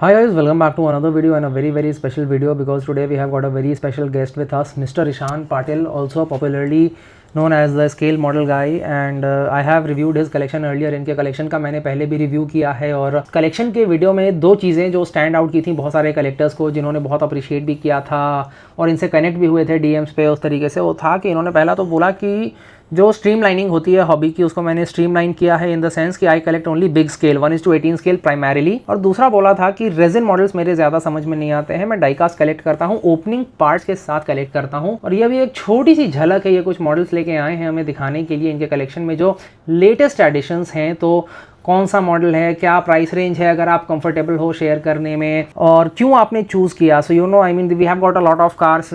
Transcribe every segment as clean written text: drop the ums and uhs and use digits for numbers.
Hi guys, welcome back to another video and a very special video because today we have got a very special guest with us, Mr. Ishan Patil, also popularly known as the scale model guy, and I have reviewed his collection earlier. इनके collection का मैंने पहले भी review किया है और collection के video में दो चीज़ें जो स्टैंड आउट की थी बहुत सारे कलेक्टर्स को, जिन्होंने बहुत अप्रिशिएट भी किया था और इनसे कनेक्ट भी हुए थे डीएम्स पे उस तरीके से, वो था कि इन्होंने पहला तो बोला कि जो स्ट्रीमलाइनिंग होती है हॉबी की, उसको मैंने स्ट्रीमलाइन किया है इन द सेंस कि I collect only big scale 1:18 scale primarily. और दूसरा बोला था कि रेजिन मॉडल्स मेरे ज़्यादा समझ में नहीं आते हैं, मैं डाइकास्ट कलेक्ट करता हूँ, ओपनिंग पार्ट्स के साथ कलेक्ट करता हूँ। और ये भी एक छोटी सी झलक है, ये कुछ मॉडल्स लेके आए हैं हमें दिखाने के लिए इनके कलेक्शन में जो लेटेस्ट एडिशंस हैं। तो कौन सा मॉडल है, क्या प्राइस रेंज है, अगर आप कंफर्टेबल हो शेयर करने में, और क्यों आपने चूज़ किया। So you know I mean we have got a lot of cars,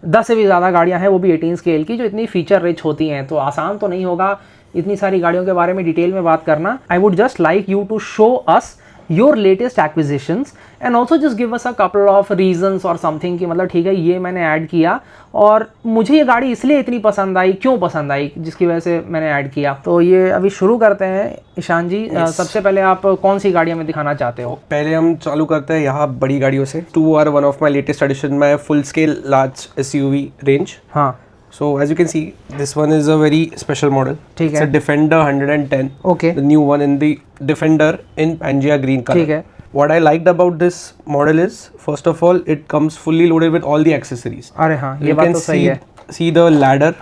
10 से भी ज़्यादा गाड़ियां हैं, वो भी 18 स्केल की, जो इतनी फीचर रिच होती हैं। तो आसान तो नहीं होगा इतनी सारी गाड़ियों के बारे में डिटेल में बात करना। I would just like you to show us your latest acquisitions and also just give us a couple of reasons or something कि मतलब ठीक है ये मैंने ऐड किया और मुझे ये गाड़ी इसलिए इतनी पसंद आई, क्यों पसंद आई, जिसकी वजह से मैंने ऐड किया। तो ये अभी शुरू करते हैं ईशान जी। सबसे पहले आप कौन सी गाड़ी हमें दिखाना चाहते हो? पहले हम चालू करते हैं यहाँ बड़ी गाड़ियों से। 2 are one of my latest addition my full scale large SUV range. हाँ, so as you can see this one is a very special model. ठीक It's है। a Defender 110. Okay. The new one in the Defender in Pangea green color. ठीक है। What I liked about this model is first of all it comes fully loaded with all the accessories. अरे हाँ, ये You बात can तो सही है। see the ladder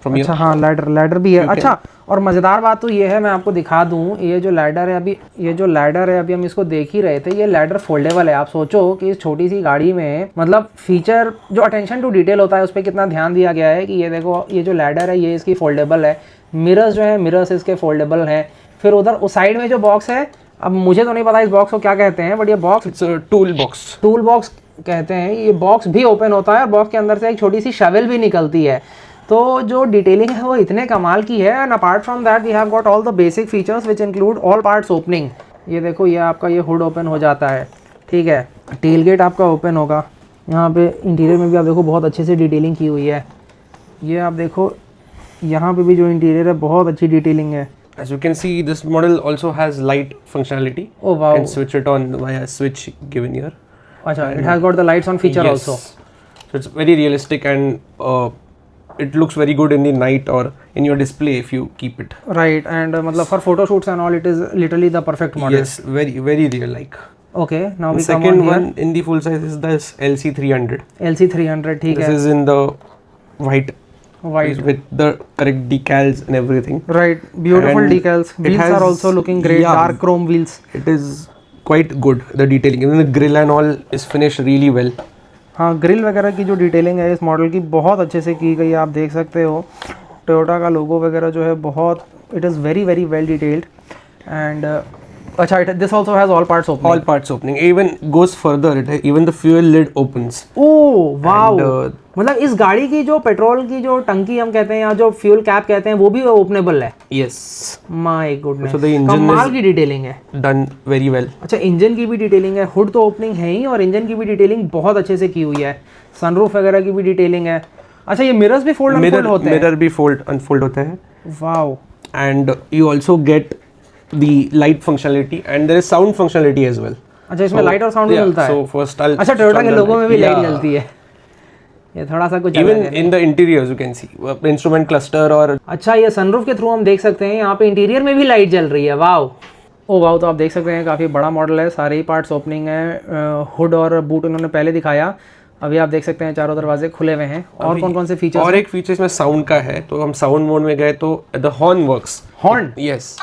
from अच्छा here. हाँ, लैडर भी है। अच्छा, और मज़ेदार बात तो ये है, मैं आपको दिखा दूँ, ये जो लैडर है अभी हम इसको देख ही रहे थे, ये लैडर फोल्डेबल है। आप सोचो कि इस छोटी सी गाड़ी में मतलब फीचर जो अटेंशन टू डिटेल होता है उस पर कितना ध्यान दिया गया है कि ये देखो ये जो लैडर है ये इसकी फोल्डेबल है, मिरर्स जो है मिरर्स इसके फोल्डेबल हैं। फिर उधर उस साइड में जो बॉक्स है, अब मुझे तो नहीं पता इस बॉक्स को क्या कहते हैं, बट ये box It's a tool box कहते हैं। ये बॉक्स भी ओपन होता है और बॉक्स के अंदर से एक छोटी सी शवेल भी निकलती है। तो जो डिटेलिंग है वो इतने कमाल की है। And apart from that we have got all the basic features which include all parts opening. ये देखो, ये आपका ये हुड ओपन हो जाता है, ठीक है। टेल गेट आपका ओपन होगा। यहाँ पे इंटीरियर में भी आप देखो बहुत अच्छे से डिटेलिंग की हुई है। ये आप देखो यहाँ पे भी जो इंटीरियर है बहुत अच्छी डिटेलिंग है। As you can see this model also has light functionality. Oh wow. You can switch it on via switch given here. अच्छा, it has got the lights on feature Yes. also. So it's very realistic and it looks very good in the night or in your display if you keep it. Right, and मतलब for photo shoots and all it is literally the perfect model. Yes, very real like. Okay, now we come Second on here. one in the full size is this LC300. LC300, ठीक This है। is in the white with the correct decals and everything. Right, beautiful And decals. it Wheels has- are also looking great, yeah. dark chrome wheels. It is quite good, the detailing. Even the grill and all is finished really well. हाँ, grill वगैरह की जो detailing है इस model की बहुत अच्छे से की गई है। आप देख सकते हो टोयोटा का लोगो वगैरह जो है बहुत, it is very well detailed. And अच्छा, this also has all parts open. All parts opening. Even goes further. Even the fuel lid opens. Oh wow, And, मतलब इस गाड़ी की जो पेट्रोल की जो टंकी हम कहते हैं या जो फ्यूल कैप कहते हैं वो भी ओपनेबल है। Yes, my goodness, So the engine कमाल is- की डिटेलिंग है। done very well. अच्छा, इंजन की भी डिटेलिंग है, हुड तो ओपनिंग है ही और इंजन की भी डिटेलिंग बहुत अच्छे से की हुई है। सनरूफ वगैरह की भी डिटेलिंग है। अच्छा, ये मिरर्स भी फोल्ड अनफोल्ड होते हैं। Mirror भी unfold होते हैं. Wow, And you also get the light functionality and there is sound functionality as well. अच्छा इसमें लाइट और साउंड भी मिलता है। So first I'll अच्छा, टोयोटा के start the लोगो में भी light. Light Yeah. जलती है, ये थोड़ा सा कुछ Even अलग है। in the interiors you can see instrument cluster और अच्छा, ये सनरूफ के थ्रू हम देख सकते हैं यहाँ पे इंटीरियर में भी लाइट जल रही है। Wow, oh wow. तो आप देख सकते हैं काफ़ी बड़ा मॉडल है, सारे ही पार्ट्स ओपनिंग है। हुड और बूट उन्होंने पहले दिखाया, अभी आप देख सकते हैं चारों दरवाजे खुले हुए हैं। और कौन कौन से फीचर्स? और एक फीचर इसमें साउंड का है, तो हम साउंड मोड में गए तो the horn works. Horn, Yes.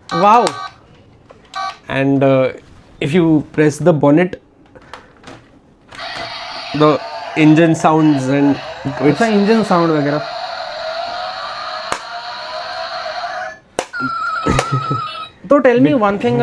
Wow. And if you press the bonnet the engine sounds and which अच्छा, इंजन साउंड वगैरह। तो टेल मी वन थिंग,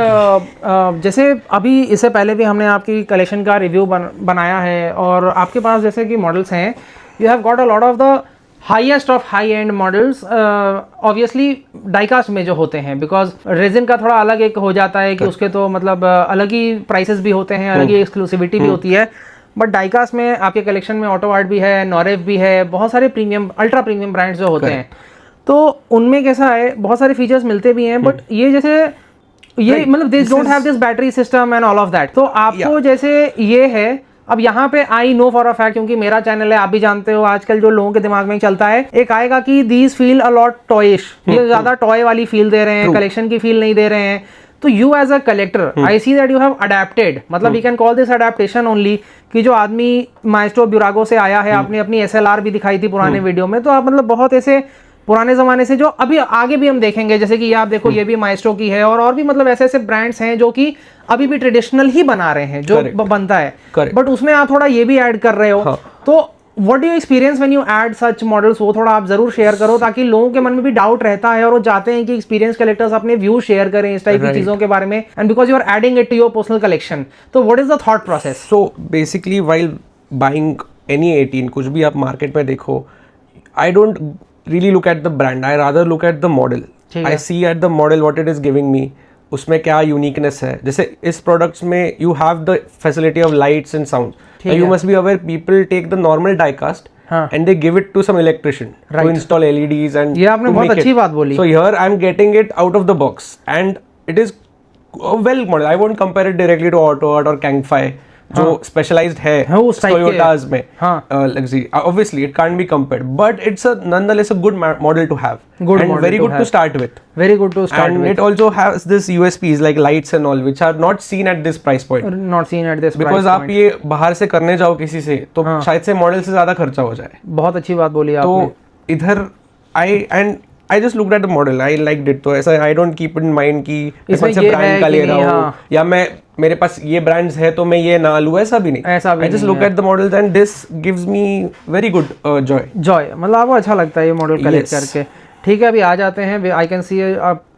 जैसे अभी इससे पहले भी हमने आपकी कलेक्शन का रिव्यू बनाया है और आपके पास जैसे कि मॉडल्स हैं, you have got a lot of the highest of high and models, obviously diecast में जो होते हैं, बिकॉज रेजिन का थोड़ा अलग एक हो जाता है कि उसके तो मतलब अलग ही प्राइसेस भी होते हैं, अलग ही एक्सक्लूसिविटी भी होती है। बट डाइकास्ट में आपके कलेक्शन में ऑटो आर्ट भी है, नॉरेव भी है, बहुत सारे प्रीमियम अल्ट्रा प्रीमियम ब्रांड्स जो होते हैं, तो उनमें कैसा है बहुत सारे फीचर्स मिलते भी हैं। बट ये जैसे ये मतलब this don't have this battery system and all of that. तो आपको जैसे ये है, अब यहाँ पे I know for a fact, क्योंकि मेरा चैनल है, आप भी जानते हो आजकल जो लोगों के दिमाग में चलता है, एक आएगा कि दीज फील अ लॉट टॉयिश, ये ज्यादा टॉय वाली फील दे रहे हैं, कलेक्शन की फील नहीं दे रहे हैं। तो you as a collector, I see that you have adapted, मतलब we can call this adaptation only, कि जो आदमी माइस्ट्रो ब्यूरागो से आया है, आपने अपनी SLR भी दिखाई थी पुराने वीडियो में, तो आप मतलब बहुत ऐसे पुराने जमाने से, जो अभी आगे भी हम देखेंगे, जैसे कि ये आप देखो, ये भी माइस्ट्रो की है, और भी मतलब ऐसे ऐसे ब्रांड्स हैं जो कि अभी भी ट्रेडिशनल ही बना रहे हैं, जो बनता है, बट उसमें आप थोड़ा ये भी ऐड कर रहे हो। तो what do you experience when you add such models, वो थोड़ा आप जरूर शेयर करो, ताकि लोगों के मन में भी डाउट रहता है और वो चाहते हैं कि एक्सपीरियंस कलेक्टर्स अपने व्यू शेयर करें इस टाइप की चीजों के बारे में, and because you are adding it to your personal collection. तो what is the thought process? So basically while buying any 18, कुछ भी आप मार्केट में देखो, I don't really look at the brand, I rather look at the model. I see at the model what it is giving me, उसमें क्या uniqueness है। जैसे इस प्रोडक्ट्स में you have the facility of lights and sound, you must be aware people take the normal die cast and they give it to some electrician to install LEDs and ये आपने बहुत अच्छी बात बोली। So here I am getting it out of the box and it is well model. I won't compare it directly to auto or कैंगफाई जो specialised है उस टोयोटास में। obviously it can't be compared, but it's a nonetheless a good model to have, and very good to start with. Very good to start with. And it also has this USPs like lights and all, which are not seen at this price point. Not seen at this price point. Because आप ये बाहर से करने जाओ किसी से, तो शायद से मॉडल से ज्यादा खर्चा हो जाए। बहुत अच्छी बात बोली आपने। तो इधर I just looked at the model, I liked it, तो ऐसा I don't keep in mind कि कौन से ब्रांड का ले रहा हूँ, या मेरे पास ये ब्रांड्स है तो मैं ये ना लूँ, ऐसा भी नहीं। I just look at the models and this gives me very good joy. मतलब आपको अच्छा लगता है ये मॉडल कलेक्ट करके। ठीक है, अभी आ जाते हैं। I can see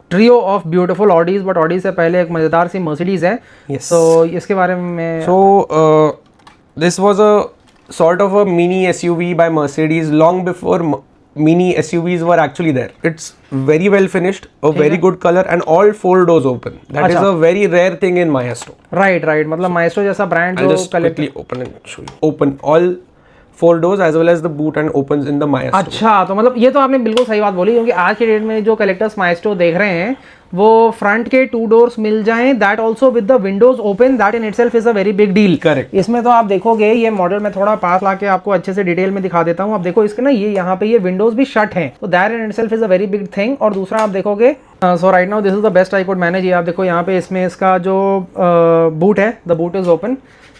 trio of beautiful Audis, but Audi से पहले एक मजेदार सी मर्सिडीज है। तो इसके बारे में So this was a sort of a mini SUV by Mercedes long before mini SUVs were actually there. It's very well finished, a very good color, and all 4 doors open. That is a very rare thing in Maestro. Right. मतलब Maestro जैसा brand जो just quickly open and show you. Open all 4 doors as well as the boot and opens in the Maestro. अच्छा, तो मतलब ये तो आपने बिल्कुल सही बात बोली, क्योंकि आज के डेट में जो कलेक्टर्स Maestro देख रहे हैं, वो फ्रंट के 2 डोर्स मिल जाएं, that also with the Windows open, that in itself is a very big deal. Correct. इसमें तो आप देखोगे, ये मॉडल में थोड़ा पास लाके आपको अच्छे से डिटेल में दिखा देता हूँ। आप देखो इसके ना, ये यहाँ पे ये विंडोज भी शट हैं, तो that in itself is a very big thing. और दूसरा आप देखोगे, so right now this is the best I could manage. ये आप देखो यहाँ पे इसमें इसका जो बूट है, the boot is open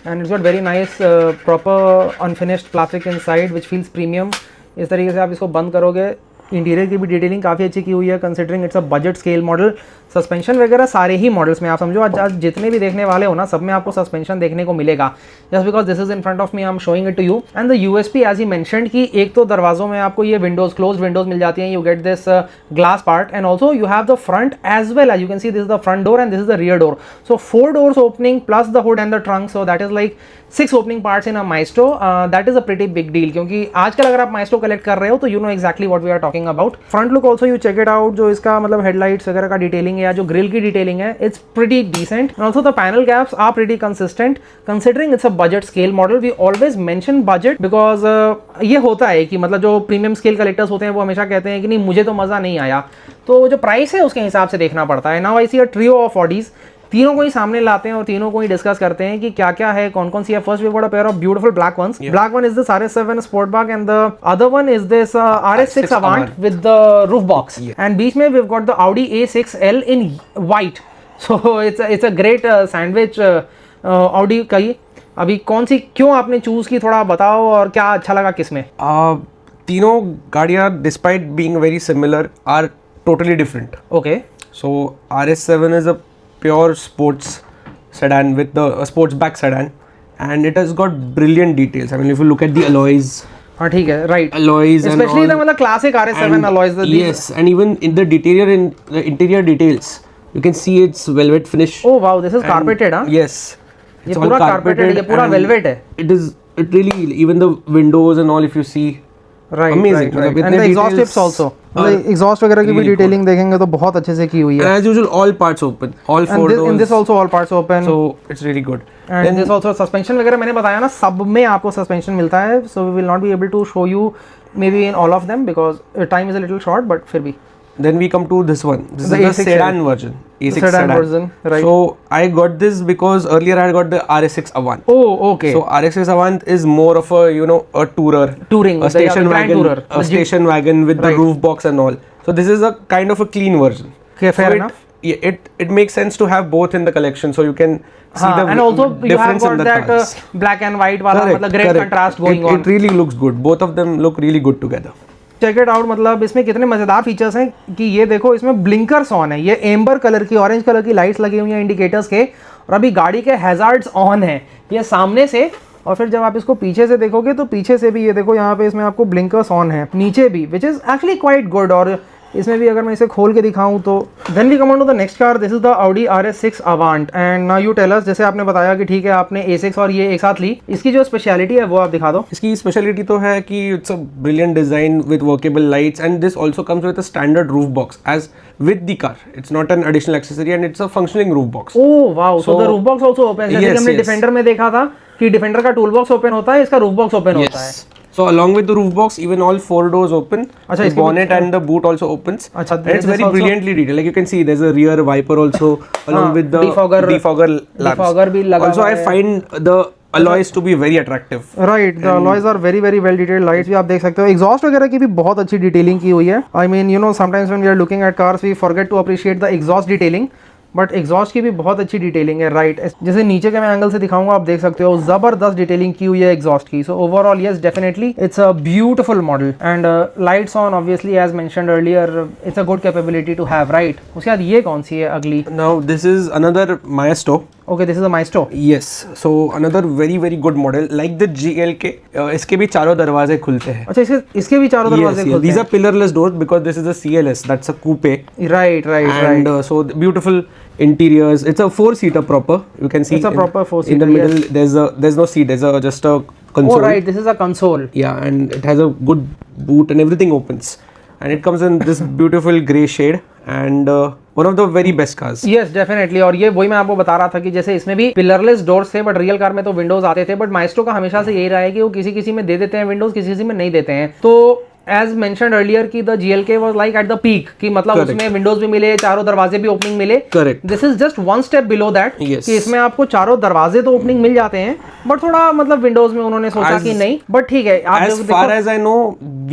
and it's got very nice proper unfinished plastic inside which feels premium. इस तरीके से आप इसको बंद करोगे। इंटीरियर की भी डिटेलिंग काफ़ी अच्छी की हुई है, considering it's a budget scale model. Suspension वगैरह सारे ही मॉडल्स में आप समझो, आज जितने भी देखने वाले हो ना, सब में आपको सस्पेंशन देखने को मिलेगा। Just because this is in front of me, I am showing it to you. And the USP as he mentioned कि एक तो दरवाजों में आपको ये विंडोज, क्लोज विंडोज मिल जाती हैं, you get this glass part, and also you have the front as well as you can see, this is the front door and this is the rear door. So 4 doors opening plus the hood and the trunk, so that is like 6 opening parts in a Maestro. That is a pretty big deal, क्योंकि आजकल अगर आप Maestro collect कर रहे हो तो you know exactly what we are talking about. Front look also you check it out, जो इसका मतलब हेडलाइट्स वगैरह का डिटेलिंग है या जो ग्रिल की डिटेलिंग है, it's pretty decent. And also the panel gaps are pretty consistent considering it's a budget scale model. We always mention budget because ये होता है कि मतलब जो प्रीमियम स्केल कलेक्टर्स होते हैं वो हमेशा कहते हैं कि नहीं मुझे तो मज़ा नहीं आया, तो जो प्राइस है उसके हिसाब से देखना पड़ता है। Now I see a trio of Audis, तीनों को ही सामने लाते हैं और तीनों को ही डिस्कस करते हैं कि क्या क्या है, कौन कौन सी है। First we got a pair of beautiful black ones. Black one is this RS7 Sportback and the other one is this RS6 Avant with the roof box. And बीच में we've got the Audi A6L in white. So it's a great sandwich Audi का ही। अभी कौन सी क्यों आपने choose की, थोड़ा बताओ, और क्या अच्छा लगा किसमें? तीनों गाड़ियाँ despite being very similar are totally different. Okay. So RS7 is a pure sports sedan with the Sportsback sedan, and it has got brilliant details. I mean, if you look at the alloys, हाँ ठीक है, right, alloys and especially all, the मतलब classic RS7 alloys, yes, and even in the interior details, you can see it's velvet finish. Oh wow, this is carpeted, huh? Yes, ये पूरा carpeted है, ये पूरा velvet है। It really, even the windows and all, if you see, right, amazing, right. And the exhaust tips also, exhaust वगैरह की भी detailing देखेंगे तो बहुत अच्छे से की हुई है। As usual, all parts open, all 4 doors. In this also all parts open. So it's really good. And this also suspension वगैरह मैंने बताया ना, सब में आपको सस्पेंशन मिलता है। So we will not be able to show you maybe in all of them because time is a little short, but फिर भी। Then we come to this one. This is the sedan version, A6 sedan sedan version, right. So I got this because earlier I got the RS6 Avant. Oh, okay. So RS6 Avant is more of a, you know, a tourer, Touring, a station the grand wagon, tourer, a station wagon with the Right. roof box and all. So this is a kind of a clean version. Okay, fair So enough. it makes sense to have both in the collection, so you can see the and also you have difference in got the that cars. black and white वाला Correct, मतलब great correct. contrast going on. It really looks good. Both of them look really good together. Check it out, मतलब इसमें कितने मजेदार features हैं कि ये देखो, इसमें ब्लिंकर्स ऑन है, ये एम्बर कलर की, ऑरेंज कलर की लाइट्स लगी हुई हैं इंडिकेटर्स के, और अभी गाड़ी के हैजार्ड्स ऑन है ये सामने से, और फिर जब आप इसको पीछे से देखोगे तो पीछे से भी ये देखो यहाँ पे इसमें आपको ब्लिंकर्स ऑन है, नीचे भी, which is actually quite good. और इसमें भी अगर मैं इसे खोल के दिखाऊं तो then we come on to the next car, this is the Audi RS6 Avant and now you tell us, जैसे आपने बताया कि ठीक है आपने A6 और ये एक साथ ली, इसकी जो स्पेशलिटी है वो आप दिखा दो। इसकी स्पेशलिटी तो है कि it's a brilliant design with workable lights and this also comes with a standard roof box as with the car. It's not an additional accessory and it's a functioning roof box. Oh wow, so the roof box also open, जैसे कि हमने defender में देखा था कि defender का tool box open होता है, इसका रूफ बॉक्स ओपन होता है. So along with the roof box, even all 4 doors open. The bonnet and the boot also opens. And it's very brilliantly detailed. Like you can see, there's a rear wiper also along with the defogger lamps. Also, I find the alloys to be very attractive. Right, the alloys are very well detailed. Lights भी आप देख सकते हो, exhaust वगैरह की भी बहुत अच्छी डिटेलिंग की हुई है. I mean, you know, sometimes when we are looking at cars, we forget to appreciate the exhaust detailing. But exhaust की भी बहुत अच्छी डिटेलिंग है. राइट, जैसे नीचे के मैं एंगल से दिखाऊंगा, आप देख सकते हो जबरदस्त डिटेलिंग की हुई है एग्जॉस्ट की. So overall yes, definitely it's a beautiful model and lights on obviously as mentioned earlier, it's a good capability to have. Right, उसके बाद ये कौन सी है अगली? Now this is another Maestro. Okay, this is a Maestro. Yes, so another very good model like the GLK. इसके भी चारों दरवाजे खुलते हैं. अच्छा, इसके भी चारों दरवाजे खुलते हैं. These are pillarless doors because this is a CLS. That's a coupe. Right. And so the beautiful interiors. It's a 4-seater proper. You can see it's a proper 4-seater. In the middle, there's no seat. There's just a console. Oh right, this is a console. Yeah, and it has a good boot and everything opens. And it comes in this beautiful grey shade and one of the very best cars. Yes, definitely. और ये वही मैं आपको बता रहा था कि जैसे इसमें भी पिलरलेस डोर्स थे, बट रियल कार में तो विंडोज आते थे, बट माइस्ट्रो का हमेशा से यही रहा है कि वो किसी में दे देते हैं विंडोज, किसी में नहीं देते हैं. तो एज मेंशन्ड अर्लियर की the GLK was like at the peak, कि मतलब उसमें विंडोज भी मिले, चारों दरवाजे भी ओपनिंग मिले. Correct. This is just one step below that, कि इसमें आपको चारों दरवाजे तो ओपनिंग मिल जाते हैं, बट थोड़ा मतलब विंडोज में उन्होंने सोचा कि नहीं, बट ठीक है. As far as I know,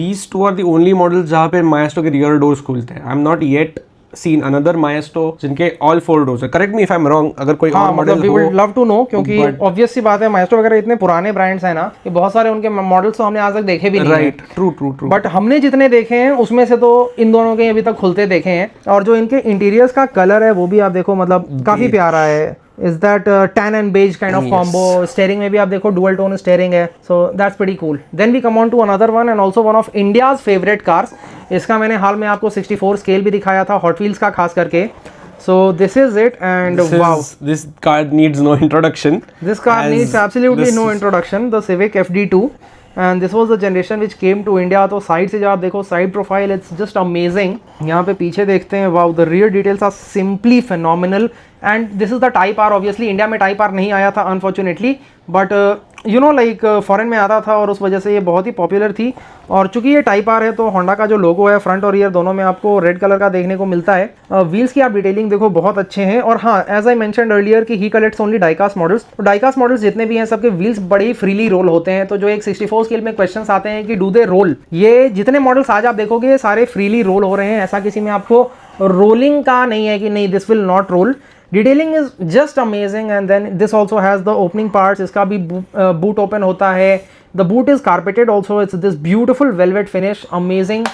these two are the only models जहाँ पे Maestro के rear doors खुलते हैं. I'm not yet seen another Maestro जिनके all 4 doors है. Correct me if I'm wrong. अगर कोई और model we would love to know, क्योंकि obvious सी बात है, Maestro वगैरह इतने पुराने ब्रांड्स हैं ना कि बहुत सारे उनके मॉडल्स तो हमने आज तक देखे भी नहीं. Right, true. बट हमने जितने देखे हैं उसमें से तो इन दोनों के अभी तक खुलते देखे हैं. और जो इनके इंटीरियर्स का कलर है वो भी आप देखो, मतलब काफी प्यारा है. Is that tan and beige kind of combo? Steering में भी आप देखो dual tone steering है, so that's pretty cool. Then we come on to another one and also one of India's favorite cars. इसका मैंने हाल में आपको 64 स्केल भी दिखाया था, Hot Wheels का खास करके. So this is it and wow. This car needs no introduction. This car needs absolutely no introduction. The Civic FD2. And this was the generation which came to India. तो side से जब आप देखो, side profile, it's just amazing. यहाँ पे पीछे देखते हैं, wow, the rear details are simply phenomenal. And this is the type R. Obviously India में टाइप आर नहीं आया था unfortunately, but you know like foreign में आता था और उस वजह से ये बहुत ही पॉपुलर थी. और चूंकि ये टाइप आर है तो होंडा का जो लोगो है फ्रंट और रियर दोनों में आपको रेड कलर का देखने को मिलता है. व्हील्स की आप डिटेलिंग देखो, बहुत अच्छे हैं. और हाँ, एज आई मेंशन्ड अर्लियर कि ही कलेक्ट्स ओनली डाइकास्ट मॉडल्स. तो डाइकास्ट मॉडल्स जितने भी हैं सबके व्हील्स बड़े ही फ्रीली रोल होते हैं. तो जो एक 64 स्केल में क्वेश्चंस आते हैं कि डू दे रोल, ये जितने मॉडल्स आज आप देखोगे सारे फ्रीली रोल हो रहे हैं. ऐसा किसी में आपको रोलिंग का नहीं है कि नहीं this will not roll. Detailing is just amazing. And then this also has the opening parts. इसका भी बूट ओपन होता है. The boot is carpeted also. It's this beautiful velvet finish, amazing.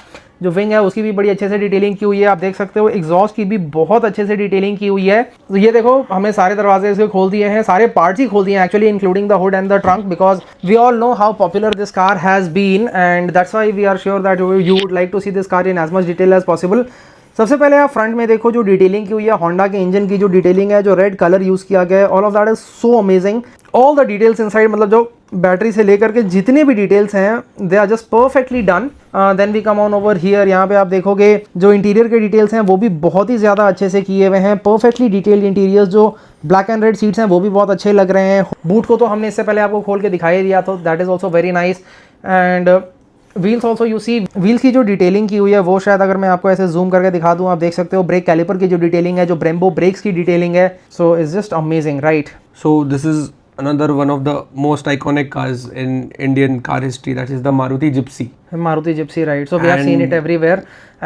जो विंग है उसकी भी बड़ी अच्छे से डिटेलिंग की हुई है, आप देख सकते हो. एग्जॉस्ट की भी बहुत अच्छे से डिटेलिंग की हुई है. तो ये देखो, हमने सारे दरवाजे इसके खोल दिए हैं, सारे पार्ट्स ही खोल दिए हैं actually, including the hood and the trunk, because we all know how popular this car has been and that's why we are sure that you would like to see this car in as much detail as possible. सबसे पहले आप front में देखो जो detailing की हुई है, Honda के इंजन की जो डिटेलिंग है, जो रेड कलर यूज किया गया है, all of that is so amazing. All the details inside, मतलब जो बैटरी से लेकर के जितने भी डिटेल्स हैं, they are just perfectly done. Then we come on over here. यहाँ पे आप देखोगे जो इंटीरियर के डिटेल्स हैं वो भी बहुत ही ज़्यादा अच्छे से किए हुए हैं, परफेक्टली डिटेल्ड इंटीरियर्स. जो ब्लैक एंड रेड सीट्स हैं वो भी बहुत अच्छे लग रहे हैं. बूट को तो हमने इससे पहले आपको खोल के दिखाई दिया, तो that is also very nice. And wheels also you see, wheels की जो डिटेलिंग की हुई है वो शायद अगर मैं आपको ऐसे जूम करके दिखा दूं, आप देख सकते हो ब्रेक कैलिपर की जो डिटेलिंग है, जो ब्रेम्बो ब्रेक्स की डिटेलिंग है, so it's just amazing, right? So this is another one of the most iconic cars in Indian car history, that is the Maruti Gypsy. Maruti Gypsy, right? So we have seen it everywhere,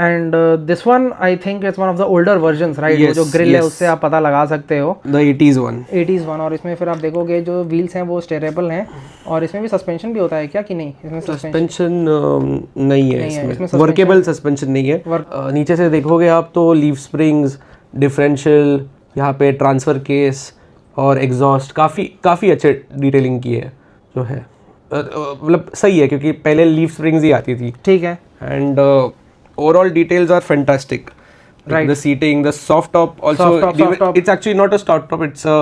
and this one I think it's one of the older versions, right? Yes, वो जो grill है yes. उससे आप पता लगा सकते हो, The 80s one. 80s one. और इसमें फिर आप देखोगे जो व्हील्स हैं वो स्टेरेबल हैं, और इसमें भी सस्पेंशन भी होता है क्या कि नहीं? इसमें सस्पेंशन नहीं है इसमें इसमें, वर्केबल सस्पेंशन नहीं है। नीचे से देखोगे आप तो लीफ स्प्रिंग्स, डिफरेंशियल, यहाँ पे ट्रांसफर केस और एग्जॉस्ट काफ़ी अच्छे डिटेलिंग की है जो है, मतलब सही है क्योंकि पहले लीफ स्प्रिंग्स ही आती थी। ठीक है। And overall details are fantastic, Right. the seating, the soft top also, Soft top. it's actually not a soft top, it's a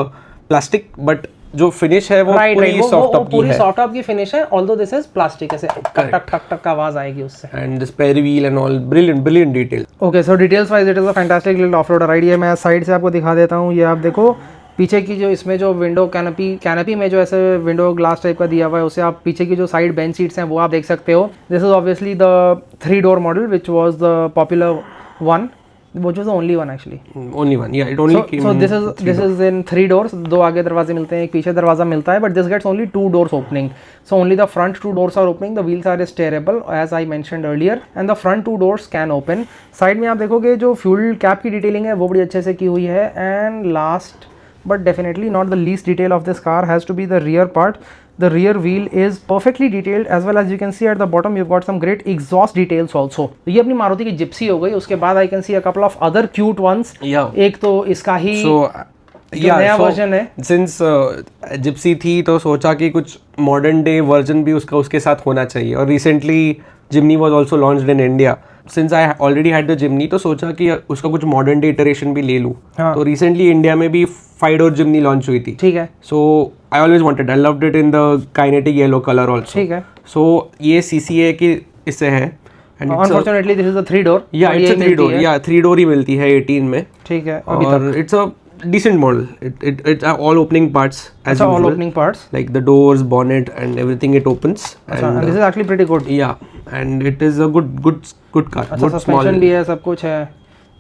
plastic, but जो फिनिश है वो राइट पूरी राइट, सॉफ्ट टॉप की पूरी है, सॉफ्ट टॉप की finish है, although this is plastic, ऐसे टक टक टक टक का आवाज आएगी उससे। And this pair wheel and all, brilliant detail. Okay, so details wise it is a fantastic little of road ride. ये मैं साइड से आपको दिखा देता हूँ, ये आप देखो पीछे की जो इसमें जो विंडो कैनपी में जो ऐसे विंडो ग्लास टाइप का दिया हुआ है, उसे आप पीछे की जो साइड बेंच सीट्स हैं वो आप देख सकते हो। This is obviously the 3 door model which was the popular one, which was the only one actually. Only one, yeah, it only came So in this is in 3 doors, 2 आगे दरवाजे मिलते हैं, एक पीछे दरवाजा मिलता है, but this gets only 2 doors opening. So only the front 2 doors are opening, the wheels are steerable as I mentioned earlier, and the front 2 doors can open. Side में आप देखोगे जो फ्यूल कैप की डिटेलिंग है वो बड़ी अच्छे से की हुई है, and last but definitely not the least detail of this car has to be the rear part. The rear wheel is perfectly detailed, as well as you can see at the bottom you've got some great exhaust details also. तो ये अपनी मारुति की Gypsy हो गई, उसके बाद I can see a couple of other cute ones. Yeah. एक तो इसका ही So नया वर्जन है। सिंस जिप्सी थी तो सोचा कि कुछ मॉडर्न डे वर्जन भी उसका उसके साथ होना चाहिए, और recently Jimny was also launched in India. Since I already had the Jimny तो सोचा कि उसका कुछ मॉडर्न डे इटरेशन भी ले लूँ। हाँ। तो रिसेंटली इंडिया में भी 5 door जिमनी लॉन्च हुई थी। ठीक है। So I always wanted, I loved it in the kinetic yellow colour also. ठीक है। सो ये CCA की इससे है, and Unfortunately this is a 3 door. या इट्स अ 3 door, या 3 door ही मिलती है 18 में। ठीक है। और it's a decent model. It's all opening parts as अच्छा, usual. all opening parts. Like the doors, bonnet, and everything it opens. अच्छा, and this is actually pretty good. Yeah, and it is a good car. अच्छा, Good suspension भी है, सब कुछ है।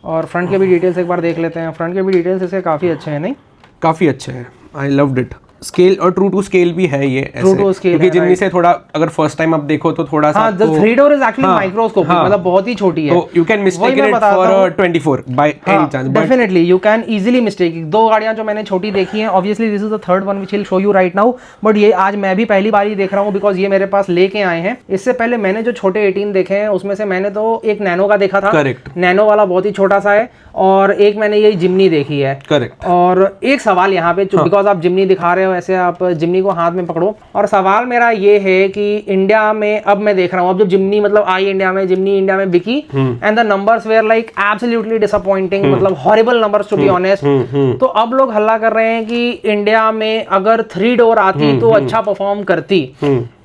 और front के भी डिटेल्स एक बार देख लेते हैं। फ्रंट के भी डिटेल्स इसके काफ़ी अच्छे हैं, नहीं? काफ़ी अच्छे हैं। I loved it. स्केल और ट्रू टू स्केल भी है ये ऐसे, True to scale क्योंकि है, जिमनी right. से थोड़ा अगर फर्स्ट टाइम आप देखो तो थोड़ा सा हाँ, the 3 door is actually microscopic, हाँ, मतलब बहुत ही छोटी है। तो you can mistake वही मैं it बताता for हूँ। a 24 by any chance, but definitely you can easily mistake. 2 गाड़ियां जो मैंने छोटी देखी हैं, obviously this is the third one which will show you right now, but ये आज मैं भी पहली बार ही देख रहा हूँ बिकॉज ये मेरे पास लेके आए हैं। इससे पहले मैंने जो छोटे 18 देखे हैं उसमें से मैंने तो एक नैनो का देखा था। Correct. नैनो वाला बहुत ही छोटा सा है, और एक मैंने ये जिमनी देखी है। करेक्ट। और एक सवाल यहाँ पे, बिकॉज आप जिमनी दिखा रहे हो, ऐसे आप जिमनी को हाथ में पकड़ो, और सवाल मेरा ये है कि इंडिया में अब मैं देख रहा हूँ, अब जब जिमनी मतलब आई इंडिया में, जिमनी इंडिया में बिकी, and the numbers were like absolutely disappointing, मतलब horrible numbers to be honest. तो अब लोग हल्ला कर रहे हैं कि इंडिया में अगर 3 door आती तो अच्छा परफॉर्म करती,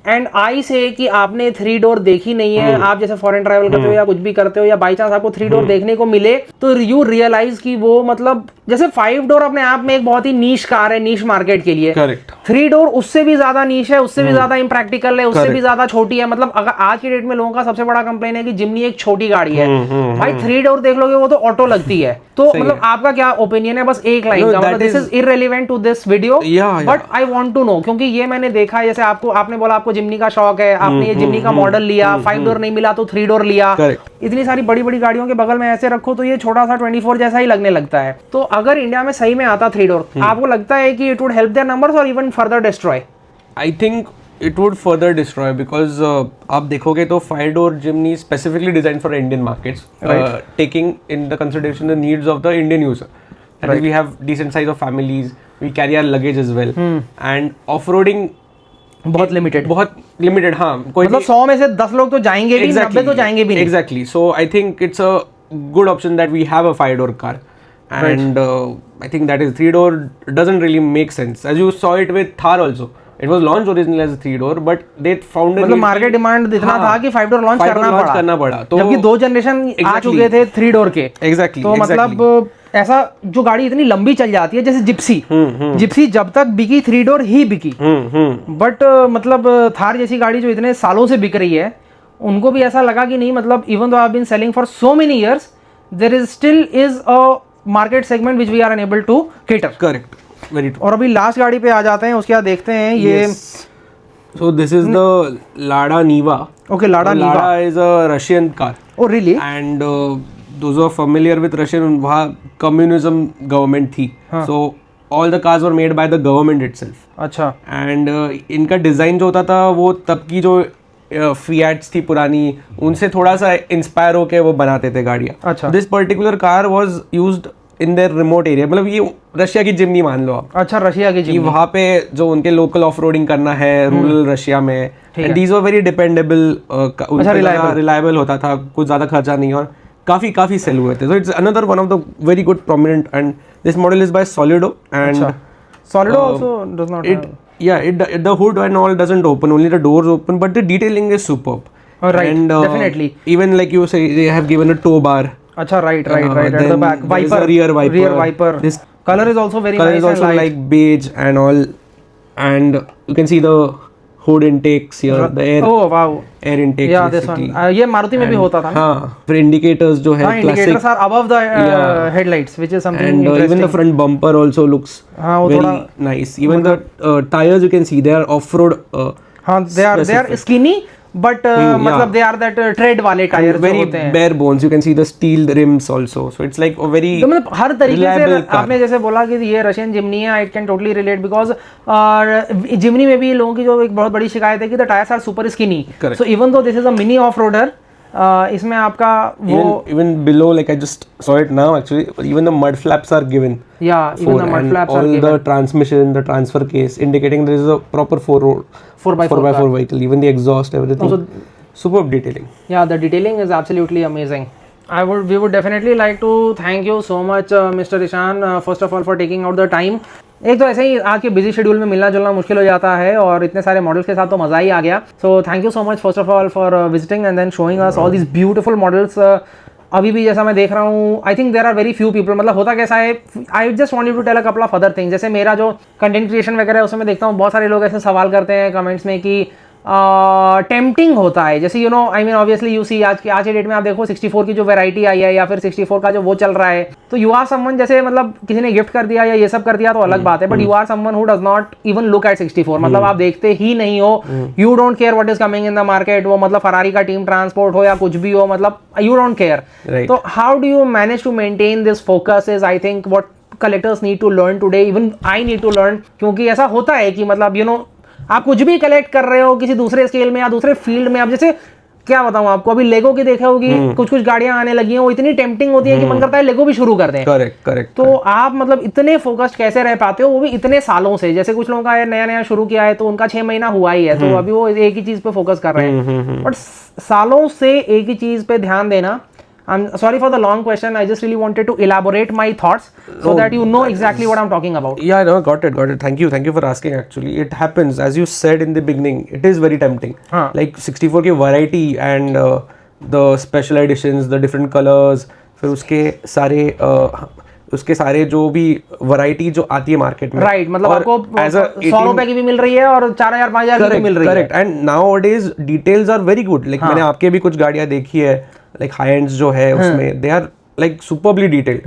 एंड आई से कि आपने 3 door देखी नहीं है, आप जैसे फॉरेन ट्रैवल करते हो या कुछ भी करते हो, या बाई चांस आपको 3 door देखने को मिले तो यू रियलाइज कि वो मतलब जैसे 5 door अपने आप में एक बहुत ही नीश कार है, नीश मार्केट के लिए। करेक्ट। 3 door उससे भी ज्यादा नीश है, उससे भी ज्यादा इम्प्रैक्टिकल है, उससे भी ज्यादा छोटी है। मतलब अगर आज की डेट में लोगों का सबसे बड़ा कंप्लेन है कि जिमनी एक छोटी गाड़ी है, भाई 3 door देख लोगे वो तो ऑटो लगती है। तो मतलब आपका क्या ओपिनियन है? बस एक लाइन का, मतलब this is irrelevant to this video, but I want to know, क्योंकि ये मैंने देखा है, जैसे आपने बोला आपको जिमनी का शौक है, आपने ये जिमनी का मॉडल लिया, 5 door नहीं मिला तो 3 door लिया। इतनी सारी बड़ी बड़ी गाड़ियों के बगल में ऐसे रखो तो ये छोटा सा 24 जैसा ही लगने लगता है। तो अगर इंडिया में सही में आता 3 door, आपको लगता है कि it would help their numbers और even further destroy? I think it would further destroy, because आप देखोगे तो 5 door Jimny specifically design for Indian markets, taking in the consideration the needs of the Indian user, that is we have decent size of families, we carry our luggage as well, and off roading बहुत लिमिटेड। हाँ, कोई मतलब 100 में से 10 लोग तो जाएंगे भी, 90 तो जाएंगे भी नहीं। Exactly. So I think it's a good option that we have a 5 door car, and I think that is 3 door doesn't really make sense, as you saw it with Thar also. It was launched originally as a 3 door, but they found मतलब market demand इतना था कि 5 door launch करना पड़ा। तो जबकि 2 generation आ चुके थे 3 door के। एग्जैक्टली। तो मतलब ऐसा जो गाड़ी इतनी लंबी चल जाती है, जैसे जिप्सी, जिप्सी जब तक बिकी 3 door ही बिकी, बट मतलब थार जैसी गाड़ी जो इतने सालों से बिक रही है, उनको भी ऐसा लगा कि नहीं मतलब even though I have been selling for so many years there is still is a market segment which we are unable to cater. Correct, very true. और अभी लास्ट गाड़ी पे आ जाते हैं, उसके बाद देखते हैं ये. So this is the Lada Niva. Okay, Lada Niva. Lada is a Russian car. Oh really? And those who are familiar with Russian, वहाँ communism government थी. So all the cars were made by the government itself. अच्छा. And इनका design जो होता था वो तब की जो फिएट्स थी पुरानी उनसे थोड़ा सा इंस्पायर होके वो बनाते थे गाड़ियाँ. अच्छा. This particular car was used in their remote area. मतलब ये रशिया की जिम्नी मान लो आप. अच्छा, रशिया की जिम्नी. वहाँ पे जो उनके लोकल ऑफ रोडिंग करना है रूरल रशिया में, and these were very dependable, reliable होता था, कुछ ज़्यादा खर्चा नहीं और काफ़ी सेल हुए थे. So it's another one of the very good prominent and this model is by Solido. And Solido also does not have. The hood and all doesn't open, only the doors open, but the detailing is superb. Right, and definitely. Even like you say, they have given a tow bar. अच्छा, right. At then the back, there is wiper, a rear wiper. This color is also very Color nice is also and light. like beige and all, and you can see the hood intakes here, the air Oh wow. air intake. Yeah, this one. ये मारुति में भी होता था ना. हाँ, फिर indicators जो है हाँ, indicators classic, are above the headlights, which is something and interesting. even the front bumper also looks हाँ, वो very थोड़ा nice. Even the tires you can see they are off-road. हाँ, they are skinny, but मतलब they are that tread वाले tyre जो होते हैं. bare bones. You can see the steel rims also. So it's like a very तो मतलब हर तरीके से reliable car. आपने जैसे बोला कि ये रशियन जिमनी है, I can totally relate because Jimny में भी लोगों की जो एक बहुत बड़ी शिकायत है कि the tyres are super skinny. Correct. So even though this is a mini off roader, इसमें आपका वो even below, like I just saw it now actually, even the mud flaps are given. yeah, even the mud and flaps all are the given. transmission, the transfer case, indicating there is a proper 4x4 vehicle. Even the exhaust, everything. Also, superb detailing. Yeah, the detailing is absolutely amazing. We would definitely like to thank you so much, Mr. Ishan, first of all for taking out the time. एक तो ऐसे ही आज के busy schedule में मिलना जुलना मुश्किल हो जाता है और इतने सारे मॉडल्स के साथ तो मज़ा ही आ गया. So thank you so much first of all for visiting and then showing us all this beautiful models. अभी भी जैसा मैं देख रहा हूँ, I think there are very few people. मतलब होता कैसा है, I just want you to tell a couple of other things. जैसे मेरा जो कंटेंट क्रिएशन वगैरह है उसमें मैं देखता हूँ बहुत सारे लोग ऐसे सवाल करते हैं कमेंट्स में कि टेम्पटिंग होता है. जैसे you know I mean obviously you see आज के डेट में आप देखो 64 की जो वैरायटी आई है या फिर 64 का जो वो चल रहा है, तो यू आर समवन जैसे मतलब किसी ने गिफ्ट कर दिया या ये सब कर दिया तो अलग बात है, but you are someone who does not even look at 64. मतलब आप देखते ही नहीं हो, you don't care what is coming in the market. वो मतलब फरारी का टीम ट्रांसपोर्ट हो या कुछ भी हो, मतलब यू डोंट केयर. तो how do you manage to maintain this focus is I think what collectors need to learn today. Even I need to learn, क्योंकि ऐसा होता है कि मतलब यू नो आप कुछ भी कलेक्ट कर रहे हो किसी दूसरे स्केल में या दूसरे फील्ड में. अब जैसे क्या बताऊं आपको, अभी लेगो की देखा होगी, कुछ गाड़ियां आने लगी हैं, वो इतनी टेम्पटिंग होती है कि मन करता है लेगो भी शुरू कर दें. करेक्ट. तो आप मतलब इतने फोकस्ड कैसे रह पाते हो, वो भी इतने सालों से. जैसे कुछ लोगों का नया शुरू किया है तो उनका 6 महीना हुआ ही है, तो अभी वो एक ही चीज पे फोकस कर रहे हैं. बट सालों से एक ही चीज पे ध्यान देना. I'm sorry for the long question. I just really wanted to elaborate my thoughts so that you know exactly what I'm talking about. Yeah, no, got it. Thank you for asking. Actually, it happens as you said in the beginning. It is very tempting. Like 64 की variety and the special editions, the different colors. फिर उसके सारे जो भी variety जो आती है market में, राइट. मतलब आपको 100 रुपए की भी मिल रही है और 4000 5000 की भी मिल रही है. Correct. And nowadays details are very good. Like मैंने आपके भी कुछ गाड़ियां देखी है, लाइक हाई एंड्स जो है उसमें they are like superbly detailed.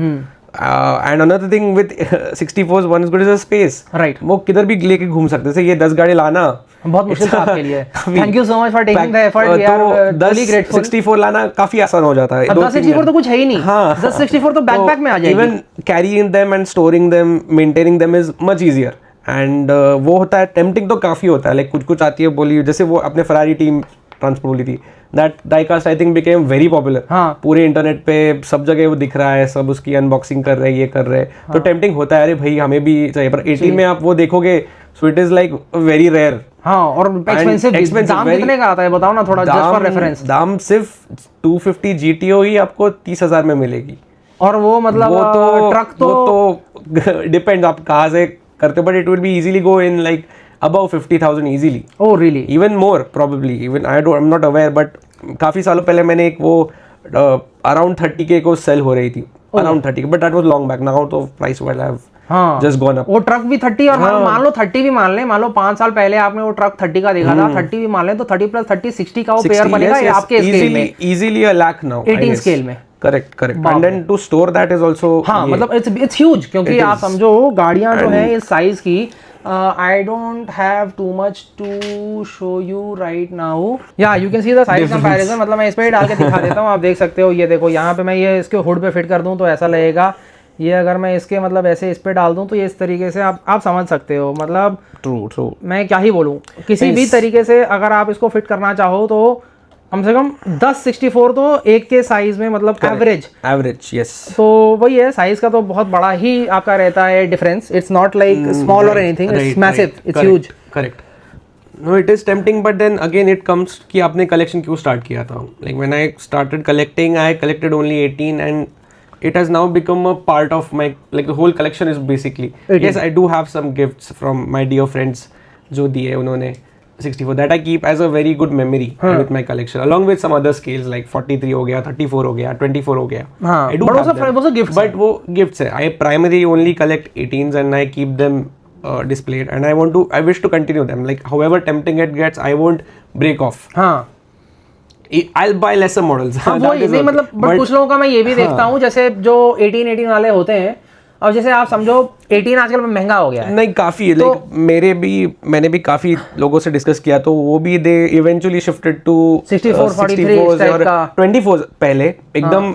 And another thing with 64 one is good is a space. Right. वो किधर भी लेके घूम सकते हैं. ये 10 गाड़ी लाना बहुत मुश्किल था आपके लिए. Thank you so much for taking the effort. We are really grateful. 64 लाना काफी आसान हो जाता है. 10 64 तो कुछ है ही नहीं. 10 64 तो बैकपैक में आ जाएगी. Even carrying them and storing them, maintaining them is much easier. And वो होता है टेम्पटिंग तो काफी होता है. लाइक कुछ आती है बोली, जैसे वो अपने फरारी टीम ट्रांसपोर्ट बोली थी, that diecast I think became very popular. पूरे इंटरनेट पे सब जगह वो दिख रहा है, सब उसकी अनबॉक्सिंग कर रहे हैं, ये कर रहे हैं. तो टेम्पटिंग होता है, अरे भाई हमें भी चाहिए. पर 18 में आप वो देखोगे, so it is like very rare. हाँ, और एक्सपेंसिव. दाम कितने का आता है बताओ ना थोड़ा, जस्ट फॉर रेफरेंस. दाम सिर्फ 250 GTO ही आपको 30,000 में मिलेगी. और वो मतलब वो तो ट्रक तो डिपेंड आप कहाँ से करते हो, but it will be easily go in like above 50,000 easily. Oh really? Even more probably. Even I'm not aware, but काफी सालों पहले मैंने एक वो around 30K को सेल हो रही थी. Around 30K, but that was long back. Now तो price will have हाँ जस्ट गॉन अप। वो ट्रक भी 30 और मान लो 30 भी मान ले, मान लो 5 साल पहले आपने वो ट्रक 30 का देखा था, 30 भी मान ले तो 30 प्लस 30 60 का वो पेयर बनेगा आपके स्केल में, easily a lakh now 18 scale में। Correct and then to store that is also, हाँ मतलब इट्स ह्यूज, क्योंकि आप समझो गाड़ियां जो है इस साइज की, I don't have too much to show you right now. Yeah, you can see the size comparison. मतलब मैं इस पे ही डाल के दिखा देता हूँ, आप देख सकते हो। ये देखो यहाँ पे मैं ये इसके हुड पे फिट कर दूँ तो ऐसा लगेगा, ये अगर मैं इसके मतलब ऐसे इस पे डाल दूँ तो ये इस तरीके से आप समझ सकते हो। मतलब ट्रू मैं क्या ही बोलूँ, किसी भी तरीके से अगर आप इसको फिट करना चाहो तो कम से कम 1064 तो एक के साइज में, मतलब एवरेज यस। तो वही है, साइज का तो बहुत बड़ा ही आपका रहता है difference. It's not like small और anything, it's massive, it's huge. Correct. No it is tempting, but then again it comes कि आपने कलेक्शन क्यों स्टार्ट किया था। Like when I started collecting, I collected only 18 and it has now become a part of my, like the whole collection is basically, yes I do have some gifts from my dear friends जो दिए उन्होंने 64, that I keep as a very good memory with my collection, along with some other scales like 43 हो गया, 34 हो गया, 24 हो गया। I do have them, but वो gifts है। I primarily only collect 18s and I keep them displayed and I wish to continue them, like however tempting it gets, I won't break off। हाँ I'll buy lesser models। हाँ वो नहीं, मतलब but कुछ लोगों का मैं ये भी देखता हूँ, जैसे जो 18 वाले होते हैं, अब जैसे आप समझो 18 आजकल महंगा हो गया है। नहीं काफी तो, मैंने भी काफी लोगों से डिस्कस किया तो वो भी दे इवेंचुअली शिफ्टेड टू 64 43 और 24 पहले एकदम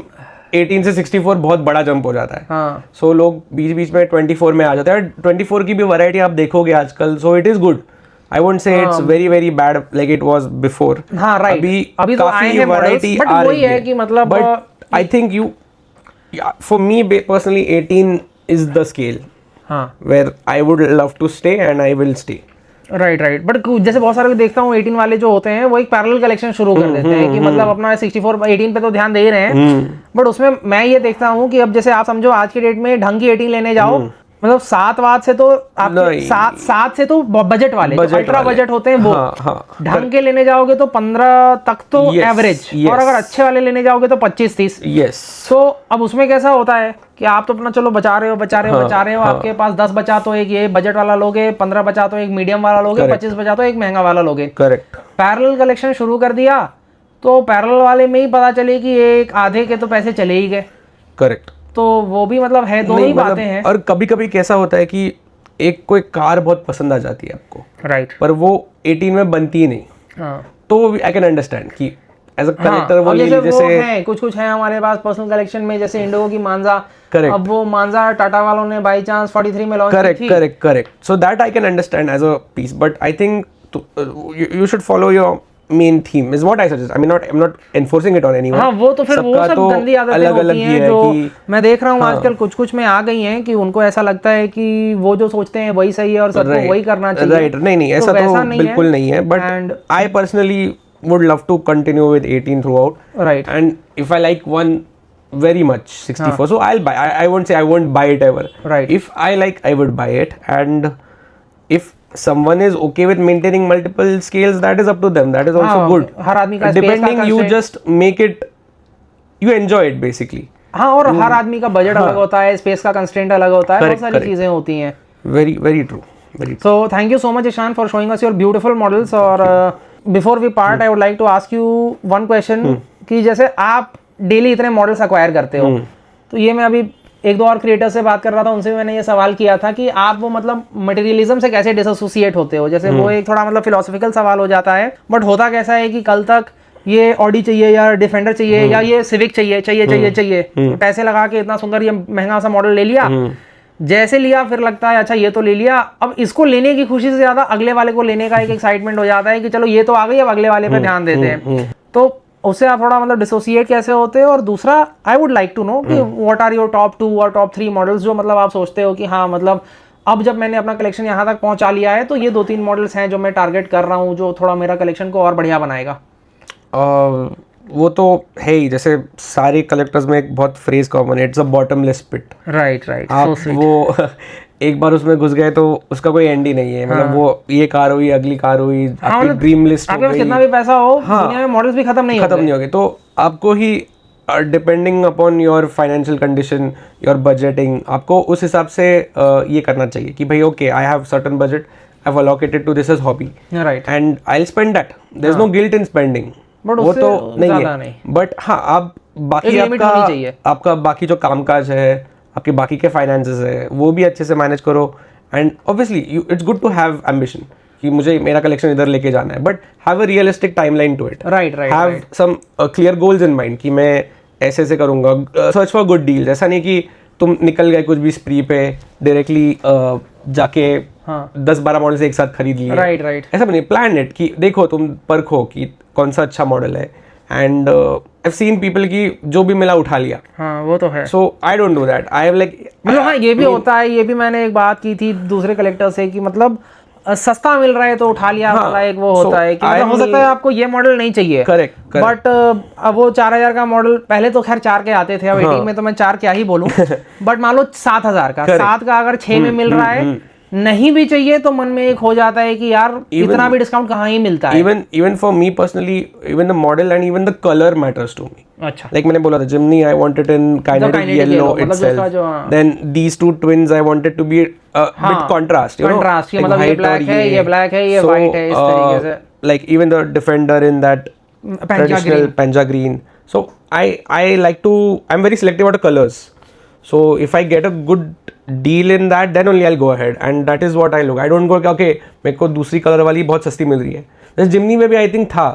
18 से 64 बहुत बड़ा जंप हो जाता है। हाँ सो लोग बीच बीच में 24 में आ जाते हैं। 24 की भी वैरायटी आप देखोगे आजकल, सो it is good. I won't say it's very bad like it was before। हाँ राइट, अभी तो आए हैं वैरायटी, बट वही है कि मतलब but I think for me personally 18 is the scale हाँ where I would love to stay and I will stay। Right but जैसे बहुत सारे देखता हूँ 18 वाले जो होते हैं वो एक पैरेलल कलेक्शन शुरू कर देते हैं कि मतलब अपना 64 18 पे तो ध्यान दे ही रहे हैं, बट उसमें मैं ये देखता हूँ कि अब जैसे आप समझो आज के डेट में ढंग की 18 लेने जाओ, मतलब 7 वाट से तो आपके 7 से तो बजट वाले अल्ट्रा बजट होते हैं वो, ढंग के लेने जाओगे तो 15 तक तो एवरेज, और अगर अच्छे वाले लेने जाओगे तो 25-30। यस। सो अब उसमें कैसा होता है कि आप तो अपना चलो बचा रहे हो, आपके पास 10 बचा तो एक ये बजट वाला लोगे, 15 बचा तो एक मीडियम वाला लोगे, 25 बचा तो एक महंगा वाला लोगे। करेक्ट। पैरेलल कलेक्शन शुरू कर दिया तो पैरेलल वाले में ही पता चले कि एक आधे के तो पैसे चले ही गए। करेक्ट। तो वो भी मतलब है, दोनों ही बातें हैं। और कभी कभी कैसा होता है कि एक कोई कार बहुत पसंद आ जाती है आपको, राइट, पर वो 18 में बनती ही नहीं। हाँ। तो आई कैन अंडरस्टैंड कि एज अ कलेक्टर वो जैसे है कुछ है हमारे पास पर्सनल कलेक्शन में, जैसे इंडिगो की मांजा। करेक्ट। अब वो मांजा टाटा वालों ने बाय चांस 43 में लॉन्च की थी। Correct. So that I can understand as a piece, but I think you should follow your main theme is what I suggest। I mean I'm not enforcing it on anyone। हाँ वो तो फिर वो सब गंदी आदतें होती हैं जो मैं देख रहा हूँ आजकल कुछ में आ गई हैं कि उनको ऐसा लगता है कि वो जो सोचते हैं वही सही है और सबको वही करना चाहिए। राइट। नहीं ऐसा तो बिल्कुल नहीं है, but I personally would love to continue with 18 throughout। Right। And if I like one very much 64, so I'll buy। I won't say I won't buy it ever। Right। If I like I would buy it, and if someone is okay with maintaining multiple scales, that is up to them, that is also good। हर आदमी का depending you just make it, you enjoy it basically। हाँ, और हर आदमी का budget अलग होता है, space का कंस्ट्रेंट अलग होता है, बहुत सारी चीजें होती हैं। very true। So thank you so much Ishan for showing us your beautiful models। और before we part I would like to ask you one question कि जैसे आप डेली इतने मॉडल्स अक्वायर करते हो, तो ये मैं अभी एक दो और क्रिएटर से बात कर रहा था, उनसे भी मैंने ये सवाल किया था कि आप वो मतलब मटेरियलिज्म से कैसे डिसोसिएट होते हो। जैसे वो एक थोड़ा मतलब फिलोसॉफिकल सवाल हो जाता है, बट होता कैसा है कि कल तक ये ऑडी चाहिए या डिफेंडर चाहिए या ये सिविक चाहिए, पैसे लगा के इतना सुंदर ये महंगा सा मॉडल ले लिया, जैसे लिया फिर लगता है अच्छा ये तो ले लिया, अब इसको लेने की खुशी से ज्यादा अगले वाले को लेने का एक एक्साइटमेंट हो जाता है कि चलो ये तो आ गई, अब अगले वाले पे ध्यान देते हैं। तो उससे आप थोड़ा मतलब डिसोसिएट कैसे होते हो? और दूसरा I would like to know कि व्हाट आर योर टॉप 2 और टॉप 3 मॉडल्स जो मतलब आप सोचते हो कि हाँ मतलब अब जब मैंने अपना कलेक्शन यहाँ तक पहुँचा लिया है तो ये 2-3 मॉडल्स हैं जो मैं टारगेट कर रहा हूँ जो थोड़ा मेरा कलेक्शन को और बढ़िया बनाएगा। वो तो है ही, जैसे सारे कलेक्टर्स में एक बहुत फ्रेज कॉमन है, it's a bottomless pit. Right. आप वो एक बार उसमें घुस गए तो उसका कोई एंड ही नहीं है। मतलब वो ये कार हुई, अगली कार हुई, आपकी ड्रीम लिस्ट हो गई, कितना भी पैसा हो दुनिया में मॉडल्स भी खत्म नहीं होंगे। तो आपको ही depending upon your financial condition, your budgeting, आपको उस हिसाब से ये करना चाहिए कि भाई okay I have certain budget, I have allocated to this as hobby, right, and I will spend that, there is no guilt in spending, but वो तो नहीं है, बट हाँ आप बाकी आपका बाकी जो कामकाज है, आपके बाकी के फाइनेंसेस है, वो भी अच्छे से मैनेज करो, and obviously it's good to have ambition कि मुझे मेरा कलेक्शन इधर लेके जाना है, but have a realistic timeline to it, right, have some clear goals in mind कि मैं ऐसे ऐसे करूंगा, सर्च फॉर गुड डील्स, ऐसा नहीं कि तुम निकल गए कुछ भी स्प्री पे डायरेक्टली जाके 10-12 मॉडल्स एक साथ खरीद लिए, राइट, ऐसा नहीं, प्लान इट कि देखो तुम परखो कि कौन सा अच्छा मॉडल है, and I have seen people की जो भी मिला उठा लिया, हाँ वो तो है, so I don't do that, I have like, मतलब हाँ ये भी होता है, ये भी मैंने एक बात की थी दूसरे कलेक्टर से कि मतलब सस्ता मिल रहा है तो उठा लिया, हाँ, एक वो होता है कि मतलब हो सकता है आपको ये मॉडल नहीं चाहिए, करेक्ट, बट अब वो 4000 का मॉडल, पहले तो खैर 4 के आते थे, अब 18 में तो मैं 4 क्या ही बोलूं, बट मान लो 7000 का, 7 का अगर 6 में मिल रहा है, नहीं भी चाहिए तो मन में एक हो जाता है कि यार इतना भी डिस्काउंट कहाँ ही मिलता है। Even for me personally, even the model and even the colour matters to me. अच्छा, लाइक मैंने बोला था Jimny I wanted in kinetic yellow itself, then these two twins I wanted to be bit contrast, you know, contrast, मतलब ये black है, ये black है, ये व्हाइट है, इस तरीके से, like even the Defender in that traditional Pangea green, so I like to, I am very selective about colours, so if I get a good deal in that, then only I'll go ahead, and that is what I look. I don't go okay मेरे को दूसरी colour वाली बहुत सस्ती मिल रही है, जैसे जिमनी में भी आई थिंक था,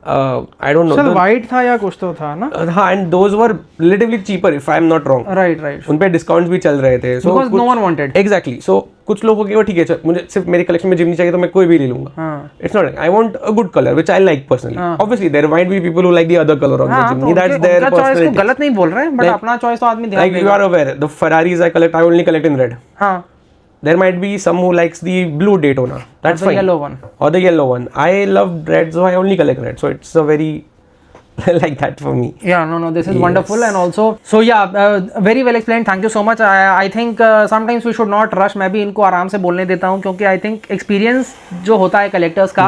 I don't know, sir white था या कुछ तो था ना, हाँ, and those were relatively cheaper if I am not wrong, right, उन पे डिस्काउंट्स भी चल रहे थे, so because no one wanted, exactly, so कुछ लोगों के वो ठीक है, मुझे सिर्फ मेरे कलेक्शन में जिमनी चाहिए तो मैं कोई भी ले लूंगा, it's not like I want a good color which I like personally, obviously there might be people who like the other color on the Jimny, that's their personality, गलत नहीं बोल रहे हैं, बट अपना चॉइस तो आदमी ध्यान देगा, like you are aware the Ferraris I collect, I only collect in red, हाँ, there might be some who likes the blue Daytona, that's fine, yellow one, or the yellow one, I love red so I only collect red, so it's a very like that for me. Yeah, no, this is wonderful, and also so yeah, very well explained, thank you so much. I think sometimes we should not rush, मैं भी इनको आराम से बोलने देता हूँ, क्योंकि I think experience जो होता है कलेक्टर्स का,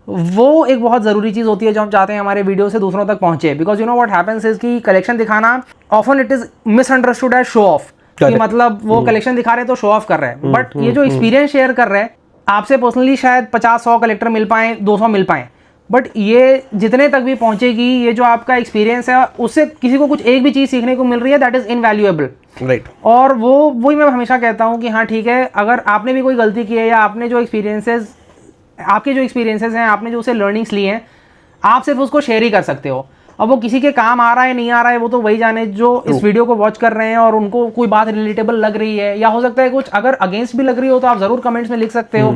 वो एक बहुत ज़रूरी चीज़ होती है जो हम चाहते हैं हमारे वीडियो से दूसरों तक पहुँचे, because you know what happens is कि कलेक्शन दिखाना often it is misunderstood as show off, कि मतलब वो कलेक्शन दिखा रहे हैं तो शो ऑफ कर रहे हैं, बट ये जो एक्सपीरियंस शेयर कर रहे हैं आपसे पर्सनली, शायद 50-100 कलेक्टर मिल पाएँ, 200 मिल पाएँ, बट ये जितने तक भी पहुंचेगी, ये जो आपका एक्सपीरियंस है उससे किसी को कुछ एक भी चीज़ सीखने को मिल रही है, दैट इज़ इनवैल्यूएबल, राइट, और वही मैं हमेशा कहता हूँ कि हाँ ठीक है, अगर आपने भी कोई गलती की है, या आपने जो आपके जो एक्सपीरियंसेस हैं, आपने जो उसे लर्निंग्स ली हैं, आप सिर्फ उसको शेयर ही कर सकते हो। अब वो किसी के काम आ रहा है नहीं आ रहा है, वो तो वही जाने जो इस वीडियो को वॉच कर रहे हैं और उनको कोई बात रिलेटेबल लग रही है, या हो सकता है कुछ अगर अगेंस्ट भी लग रही हो तो आप ज़रूर कमेंट्स में लिख सकते हो।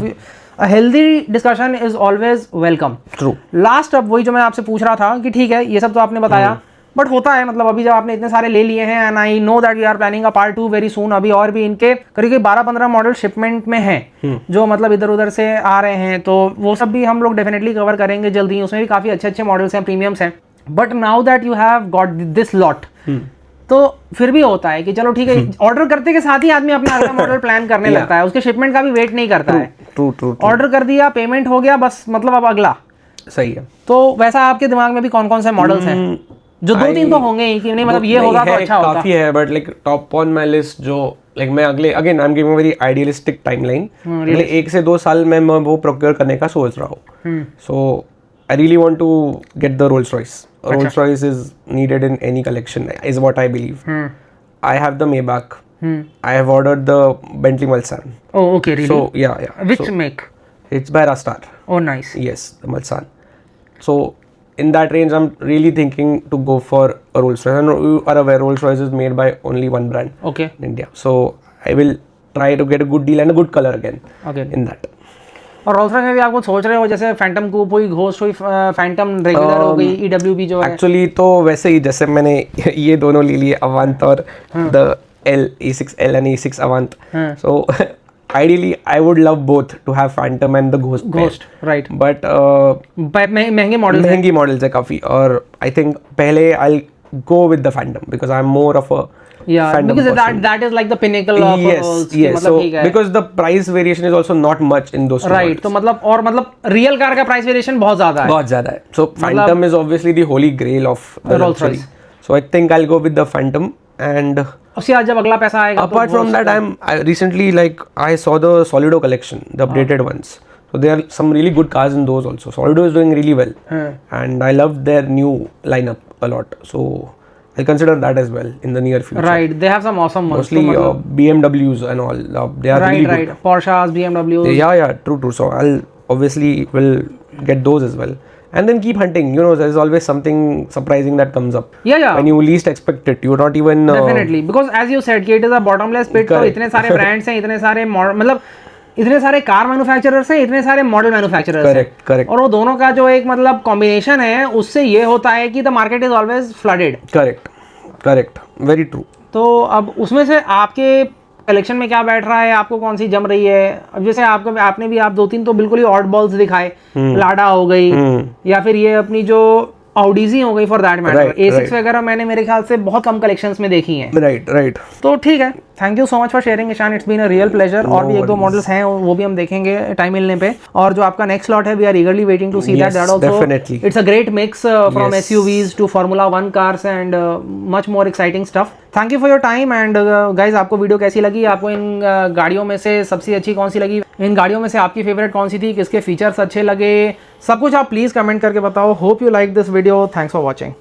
A healthy discussion is always welcome. True. Last अब वही जो मैं आपसे पूछ रहा था कि ठीक है ये सब तो आपने बताया, बट होता है मतलब अभी जब आपने इतने सारे ले लिए हैं, and I know that we are planning a part 2 very soon, अभी और भी इनके करीब 12-15 मॉडल शिपमेंट में हैं जो मतलब इधर उधर से आ रहे हैं, तो वो सब भी हम लोग डेफिनेटली कवर करेंगे जल्दी, उसमें भी काफ़ी अच्छे अच्छे मॉडल्स हैं, प्रीमियम्स हैं, but now that you have got this lot, तो फिर भी होता है कि चलो ठीक है, ऑर्डर करते के साथ ही आदमी अपना अगला मॉडल प्लान करने लगता है, उसके शिपमेंट का भी वेट नहीं करता है, ट्रू, ऑर्डर कर दिया, पेमेंट हो गया, बस मतलब अब अगला, सही है। तो वैसा आपके दिमाग में भी कौन कौन से मॉडल्स हैं, जो 2-3 तो होंगे ही कि नहीं, मतलब ये होगा तो अच्छा होता, काफी है, but like top on my list जो लाइक मैं अगले again I am giving very idealistic timeline, अगले 1 से 2 साल में मैं वो प्रोक्योर करने का सोच रहा हूँ, सो I really want to get the Rolls Royce. Rolls Royce is needed in any collection, is what I believe. I have the Maybach. I have ordered the Bentley Mulsanne. Oh, okay, really? So yeah. Which make? It's by Rastar. Oh, nice. Yes, the Mulsanne. So in that range, I'm really thinking to go for a Rolls Royce. And you are aware, Rolls Royce is made by only one brand. Okay. In India. So I will try to get a good deal and a good color again. Okay. In that. और Rolls Royce में भी आपको सोच रहे हो जैसे Phantom कूप हुई, ghost हुई, फैंटम रेगुलर हो गई, ईडब्ल्यूबी जो है, एक्चुअली तो वैसे ही जैसे मैंने ये दोनों ले लिए, अवांत और the E6L and E6 Avant, so ideally I would love both to have Phantom and the Ghost, right, but महंगे मॉडल्स है काफी, और I think पहले I'll go with the Phantom because I'm more of a Phantom because person. that is like the pinnacle of yes, so because the price variation is also not much in those two right, तो मतलब real car का price variation बहुत ज्यादा है, so Phantom is obviously the holy grail of the Rolls Royce. So I think I'll go with the Phantom. And उसके बाद जब अगला पैसा आएगा apart from that, I recently I saw the Solido collection, the updated ones. So there are some really good cars in those also. Solido is doing really well, and I loved their new lineup a lot. So I'll consider that as well in the near future. Right, they have some awesome ones. Mostly BMWs and all. They are really good. Porsches, BMWs. Yeah, true. So I'll obviously will get those as well. And then keep hunting. You know, there's always something surprising that comes up. Yeah. When you least expect it, you're not even. Definitely, because as you said, it is a bottomless pit. तो इतने सारे brands हैं, इतने सारे मतलब इतने सारे car manufacturers हैं, इतने सारे मॉडल मैन्युफैक्चरर्स हैं. करेक्ट. और वो दोनों का जो एक मतलब कॉम्बिनेशन है, उससे ये होता है कि the market is always flooded. Correct, very true. तो अब उसमें से आपके कलेक्शन में क्या बैठ रहा है, आपको कौन सी जम रही है? अब जैसे आपने भी 2-3 तो बिल्कुल ही ऑड बॉल्स दिखाए, लाडा हो गई, या फिर ये अपनी जो ऑडीजी हो गई फॉर दैट मैटर, A6 वगैरह मैंने मेरे ख्याल से बहुत कम कलेक्शंस में देखी हैं. राइट. तो ठीक है, thank you so much for sharing Ishaan, it's been a real pleasure. और भी 1-2 मॉडल्स हैं, वो भी हम देखेंगे टाइम मिलने पे. और जो आपका नेक्स्ट स्लॉट है, we are eagerly waiting to see that also. It's a great mix from SUVs to Formula 1 cars and much more exciting stuff. Thank you for your time. And guys, आपको video कैसी लगी? आपको इन गाड़ियों में से सबसे अच्छी कौन सी लगी? इन गाड़ियों में से आपकी फेवरेट कौन सी थी? किसके फीचर्स अच्छे लगे? सब कुछ आप प्लीज कमेंट करके बताओ. Hope you like this video. Thanks for watching.